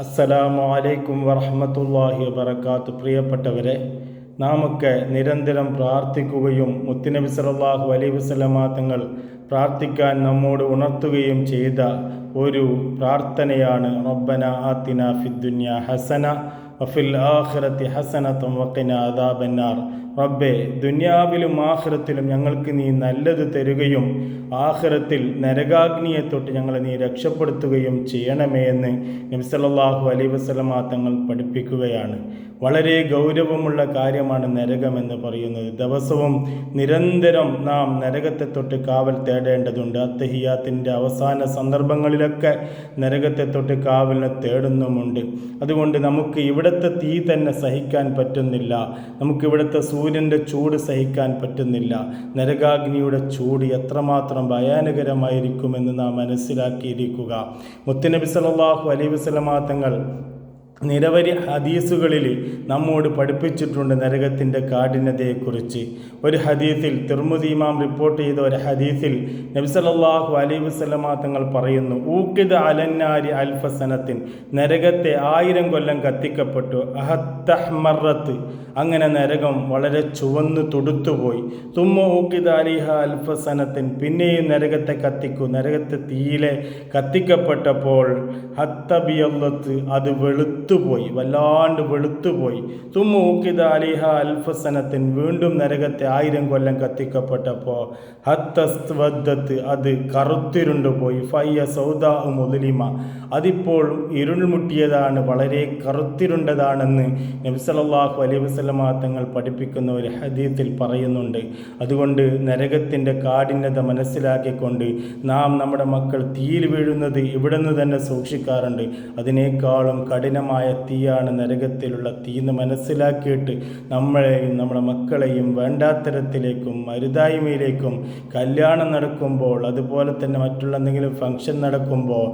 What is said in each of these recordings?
അസ്സലാമു അലൈക്കും വറഹ്മത്തുള്ളാഹി വബറകാത്തു. പ്രിയപ്പെട്ടവരെ, നാമൊക്കെ നിരന്തരം പ്രാർത്ഥിക്കുകയും മുത്തുനബി സല്ലല്ലാഹു അലൈഹി വസല്ലമ തങ്ങൾ പ്രാർത്ഥിക്കാൻ നമ്മോട് ഉണർത്തുകയും ചെയ്ത ഒരു പ്രാർത്ഥനയാണ് റബ്ബന ആതിന ഫിദ്ദുനിയ ഹസന വഫിൽ ആഖിറതി ഹസനതൻ വഖിന അദാബന്നാർ. റബ്ബേ, ദുനിയാവിലും ആഖിറത്തിലും ഞങ്ങൾക്ക് നീ നല്ലത് തരുകയും ആഖിറത്തിൽ നരകാഗ്നിയെ തൊട്ട് ഞങ്ങളെ നീ രക്ഷപ്പെടുത്തുകയും ചെയ്യണമേ എന്ന് നബി സല്ലല്ലാഹു അലൈഹി വസല്ലമ തങ്ങൾ പഠിപ്പിക്കുകയാണ്. വളരെ ഗൗരവമുള്ള കാര്യമാണ് നരകമെന്ന് പറയുന്നത്. ദിവസവും നിരന്തരം നാം നരകത്തെ തൊട്ട് കാവൽ തേടേണ്ടതുണ്ട്. അത്തഹിയാത്തിൻ്റെ അവസാന സന്ദർഭങ്ങളിലൊക്കെ നരകത്തെ തൊട്ട് കാവലിനെ തേടുന്നുമുണ്ട്. അതുകൊണ്ട് നമുക്ക് ഇവിടുത്തെ തീ തന്നെ സഹിക്കാൻ പറ്റുന്നില്ല, നമുക്കിവിടുത്തെ സൂര്യൻ്റെ ചൂട് സഹിക്കാൻ പറ്റുന്നില്ല. നരകാഗ്നിയുടെ ചൂട് എത്രമാത്രം ഭയാനകരമായിരിക്കുമെന്ന് നാം മനസ്സിലാക്കിയിരിക്കുക. മുത്തുനബി സല്ലല്ലാഹു അലൈഹി വസല്ലമ തങ്ങൾ നിരവധി ഹദീസുകളിൽ നമ്മോട് പഠിപ്പിച്ചിട്ടുണ്ട് നരകത്തിൻ്റെ കാഠിന്യതയെക്കുറിച്ച്. ഒരു ഹദീസിൽ, തിർമുദി ഇമാം റിപ്പോർട്ട് ചെയ്ത ഒരു ഹദീസിൽ നബി സല്ലല്ലാഹു അലൈഹി വസല്ലമ തങ്ങൾ പറയുന്നു, ഊഖിദ അലന്നാരി അൽഫ സനത്തിൻ, നരകത്തെ 1000 കൊല്ലം കത്തിക്കപ്പെട്ടു. അഹത്തഹ്മറത്ത്, അങ്ങനെ നരകം വളരെ ചുവന്നു തുടുത്തുപോയി. തുമ്മ ഊഖിദ അലിഹ അൽഫ സനത്തിൻ, പിന്നെയും നരകത്തെ കത്തിക്കൂ. നരകത്തെ തീയിലെ കത്തിക്കപ്പെട്ടപ്പോൾ ഹത്തബിയല്ലത്ത്, അത് വെളുത്തുപോയി, വല്ലാണ്ട് വെളുത്തുപോയി. തുമ്മ ഊഖിദ അലിഹ അൽഫ സനത്തിൻ, വീണ്ടും നരകത്തെ 1000 കൊല്ലം കത്തിക്കപ്പെട്ടപ്പോൾ ഹത്തസ്വദ്ദത്ത്, അത് കറുത്തിരുണ്ടുപോയി. ഫയ്യ സൗദാ മുദ്ലിമ, അതിപ്പോൾ ഇരുൾമുട്ടിയതാണ്, വളരെ കറുത്തിരുണ്ടതാണെന്ന് നബി സല്ലല്ലാഹു അലൈഹി വസല്ലമ തങ്ങൾ പഠിപ്പിക്കുന്ന ഒരു ഹദീസിൽ പറയുന്നുണ്ട്. അതുകൊണ്ട് നരകത്തിൻ്റെ കാഠിന്യത മനസ്സിലാക്കിക്കൊണ്ട് നാം നമ്മുടെ മക്കൾ തീയിൽ വീഴുന്നത് ഇവിടെ നിന്ന് തന്നെ സൂക്ഷിക്കാറുണ്ട്. അതിനേക്കാളും കഠിനമായ തീയാണ് നരകത്തിലുള്ള തീ എന്ന് മനസ്സിലാക്കിയിട്ട് നമ്മളെയും നമ്മുടെ മക്കളെയും വേണ്ടാത്തരത്തിലേക്കും അരുതായ്മയിലേക്കും, കല്യാണം നടക്കുമ്പോൾ അതുപോലെ തന്നെ മറ്റുള്ള എന്തെങ്കിലും ഫംഗ്ഷൻ നടക്കുമ്പോൾ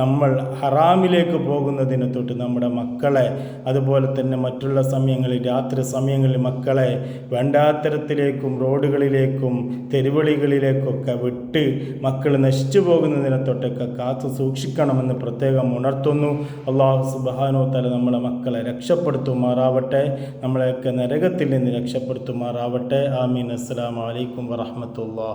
നമ്മൾ ഹറാമിലേക്ക് പോകുന്നതിനെ തൊട്ട് നമ്മുടെ മക്കളെ, അതുപോലെ തന്നെ മറ്റുള്ള സമയങ്ങളിൽ, രാത്രി സമയങ്ങളിൽ മക്കളെ വേണ്ടാത്തരത്തിലേക്കും റോഡുകളിലേക്കും തെരുവളികളിലേക്കൊക്കെ വിട്ട് മക്കൾ നശിച്ചു പോകുന്നതിനെ തൊട്ടൊക്കെ കാത്തു സൂക്ഷിക്കണമെന്ന് പ്രത്യേകം ഉണർത്തുന്നു. അല്ലാഹു സുബ്ഹാനഹു വ തആല നമ്മളെ മക്കളെ രക്ഷപ്പെടുത്തുമാറാവട്ടെ, നമ്മളെയൊക്കെ നരകത്തിൽ നിന്ന് രക്ഷപ്പെടുത്തുമാറാവട്ടെ. ആമീൻ. അസ്സലാമു അലൈക്കും വറഹ്മത്തുള്ളാഹി.